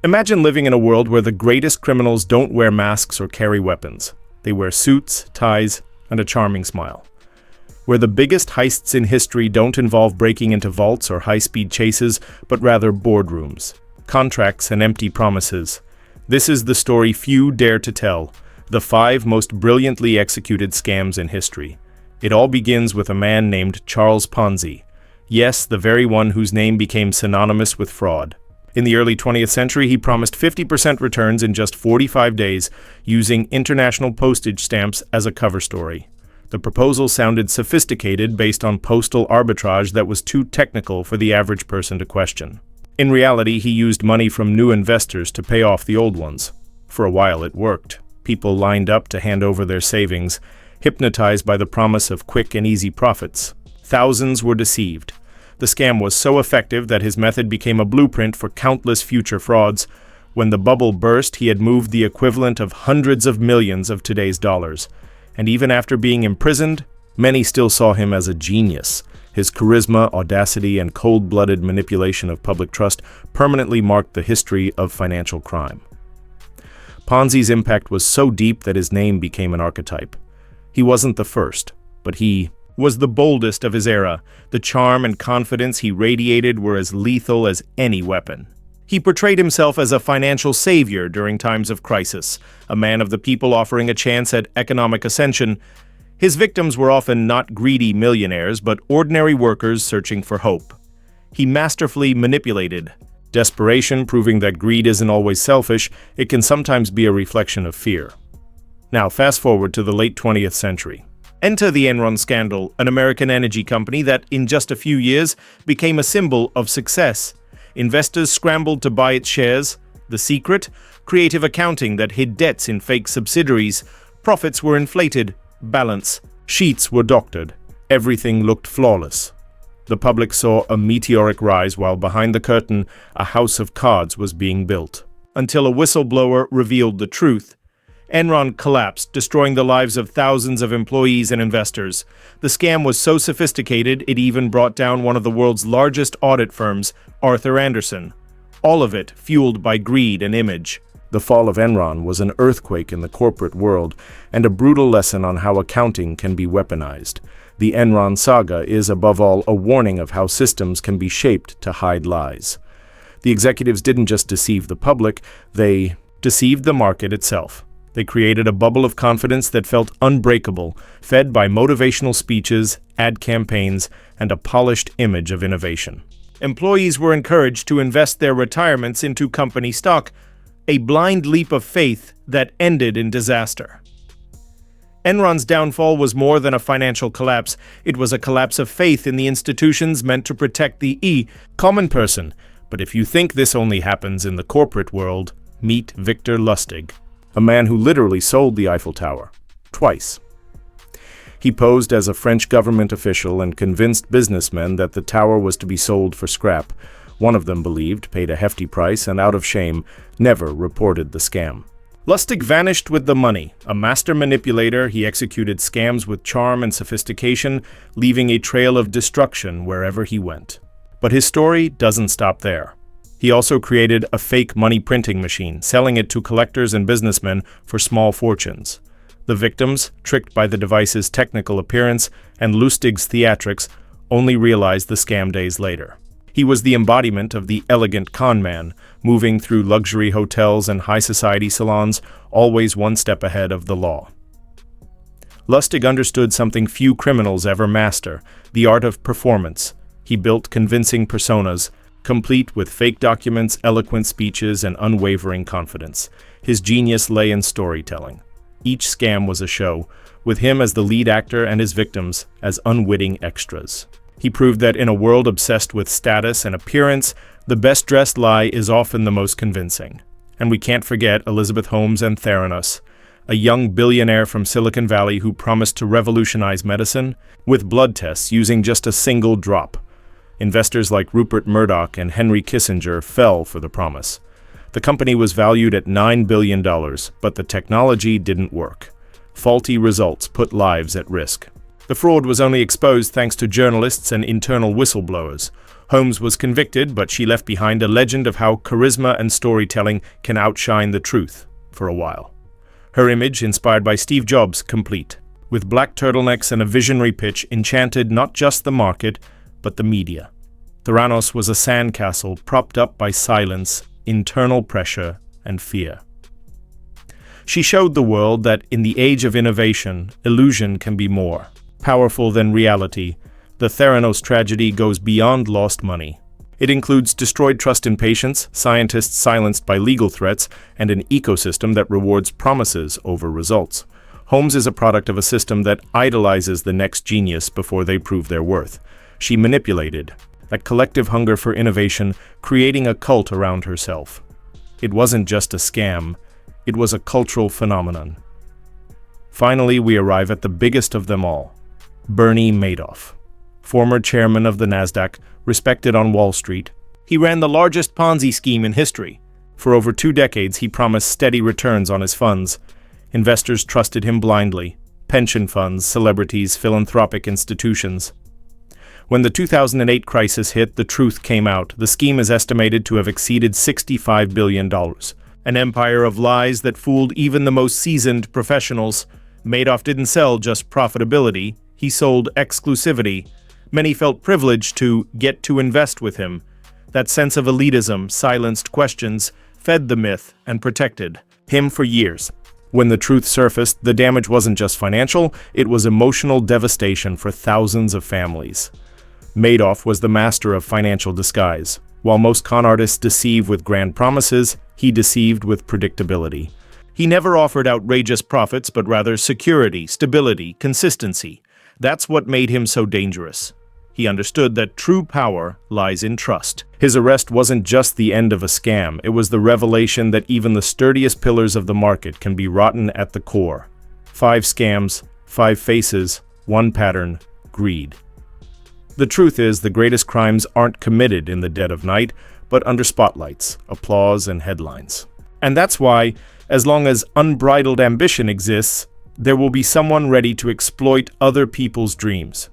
Imagine living in a world where the greatest criminals don't wear masks or carry weapons. They wear suits, ties, and a charming smile. Where the biggest heists in history don't involve breaking into vaults or high-speed chases, but rather boardrooms, contracts, and empty promises. This is the story few dare to tell, the 5 most brilliantly executed scams in history. It all begins with a man named Charles Ponzi. Yes, the very one whose name became synonymous with fraud. In the early 20th century, he promised 50% returns in just 45 days, using international postage stamps as a cover story. The proposal sounded sophisticated based on postal arbitrage that was too technical for the average person to question. In reality, he used money from new investors to pay off the old ones. For a while, it worked. People lined up to hand over their savings, hypnotized by the promise of quick and easy profits. Thousands were deceived. The scam was so effective that his method became a blueprint for countless future frauds. When the bubble burst, he had moved the equivalent of hundreds of millions of today's dollars. And even after being imprisoned, many still saw him as a genius. His charisma, audacity, and cold-blooded manipulation of public trust permanently marked the history of financial crime. Ponzi's impact was so deep that his name became an archetype. He wasn't the first, but he was the boldest of his era. The charm and confidence he radiated were as lethal as any weapon. He portrayed himself as a financial savior during times of crisis, a man of the people offering a chance at economic ascension. His victims were often not greedy millionaires, but ordinary workers searching for hope. He masterfully manipulated desperation, proving that greed isn't always selfish. It can sometimes be a reflection of fear. Now, fast forward to the late 20th century. Enter the Enron scandal, an American energy company that, in just a few years, became a symbol of success. Investors scrambled to buy its shares. The secret? Creative accounting that hid debts in fake subsidiaries. Profits were inflated. Balance sheets were doctored. Everything looked flawless. The public saw a meteoric rise while behind the curtain, a house of cards was being built. Until a whistleblower revealed the truth. Enron collapsed, destroying the lives of thousands of employees and investors. The scam was so sophisticated, it even brought down one of the world's largest audit firms, Arthur Andersen. All of it fueled by greed and image. The fall of Enron was an earthquake in the corporate world and a brutal lesson on how accounting can be weaponized. The Enron saga is, above all, a warning of how systems can be shaped to hide lies. The executives didn't just deceive the public, they deceived the market itself. They created a bubble of confidence that felt unbreakable, fed by motivational speeches, ad campaigns, and a polished image of innovation. Employees were encouraged to invest their retirements into company stock, a blind leap of faith that ended in disaster. Enron's downfall was more than a financial collapse. It was a collapse of faith in the institutions meant to protect the common person. But if you think this only happens in the corporate world, meet Victor Lustig, a man who literally sold the Eiffel Tower, twice. He posed as a French government official and convinced businessmen that the tower was to be sold for scrap. One of them believed, paid a hefty price, and out of shame, never reported the scam. Lustig vanished with the money. A master manipulator, he executed scams with charm and sophistication, leaving a trail of destruction wherever he went. But his story doesn't stop there. He also created a fake money printing machine, selling it to collectors and businessmen for small fortunes. The victims, tricked by the device's technical appearance and Lustig's theatrics, only realized the scam days later. He was the embodiment of the elegant con man, moving through luxury hotels and high society salons, always one step ahead of the law. Lustig understood something few criminals ever master, the art of performance. He built convincing personas, complete with fake documents, eloquent speeches, and unwavering confidence. His genius lay in storytelling. Each scam was a show, with him as the lead actor and his victims as unwitting extras. He proved that in a world obsessed with status and appearance, the best-dressed lie is often the most convincing. And we can't forget Elizabeth Holmes and Theranos, a young billionaire from Silicon Valley who promised to revolutionize medicine with blood tests using just a single drop. Investors like Rupert Murdoch and Henry Kissinger fell for the promise. The company was valued at $9 billion, but the technology didn't work. Faulty results put lives at risk. The fraud was only exposed thanks to journalists and internal whistleblowers. Holmes was convicted, but she left behind a legend of how charisma and storytelling can outshine the truth for a while. Her image, inspired by Steve Jobs, complete, with black turtlenecks and a visionary pitch, enchanted not just the market, but the media. Theranos was a sandcastle propped up by silence, internal pressure, and fear. She showed the world that in the age of innovation, illusion can be more powerful than reality. The Theranos tragedy goes beyond lost money. It includes destroyed trust in patients, scientists silenced by legal threats, and an ecosystem that rewards promises over results. Holmes is a product of a system that idolizes the next genius before they prove their worth. She manipulated that collective hunger for innovation, creating a cult around herself. It wasn't just a scam, it was a cultural phenomenon. Finally, we arrive at the biggest of them all, Bernie Madoff. Former chairman of the Nasdaq, respected on Wall Street, he ran the largest Ponzi scheme in history. For over 2 decades, he promised steady returns on his funds. Investors trusted him blindly. Pension funds, celebrities, philanthropic institutions. When the 2008 crisis hit, the truth came out. The scheme is estimated to have exceeded $65 billion. An empire of lies that fooled even the most seasoned professionals. Madoff didn't sell just profitability, he sold exclusivity. Many felt privileged to get to invest with him. That sense of elitism silenced questions, fed the myth, and protected him for years. When the truth surfaced, the damage wasn't just financial, it was emotional devastation for thousands of families. Madoff was the master of financial disguise. While most con artists deceive with grand promises, he deceived with predictability. He never offered outrageous profits, but rather security, stability, consistency. That's what made him so dangerous. He understood that true power lies in trust. His arrest wasn't just the end of a scam, it was the revelation that even the sturdiest pillars of the market can be rotten at the core. 5 scams, 5 faces, 1 pattern, greed. The truth is, the greatest crimes aren't committed in the dead of night, but under spotlights, applause, and headlines. And that's why, as long as unbridled ambition exists, there will be someone ready to exploit other people's dreams.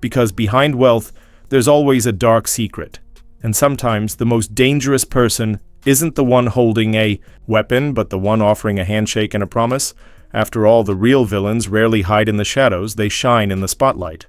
Because behind wealth, there's always a dark secret. And sometimes the most dangerous person isn't the one holding a weapon, but the one offering a handshake and a promise. After all, the real villains rarely hide in the shadows, they shine in the spotlight.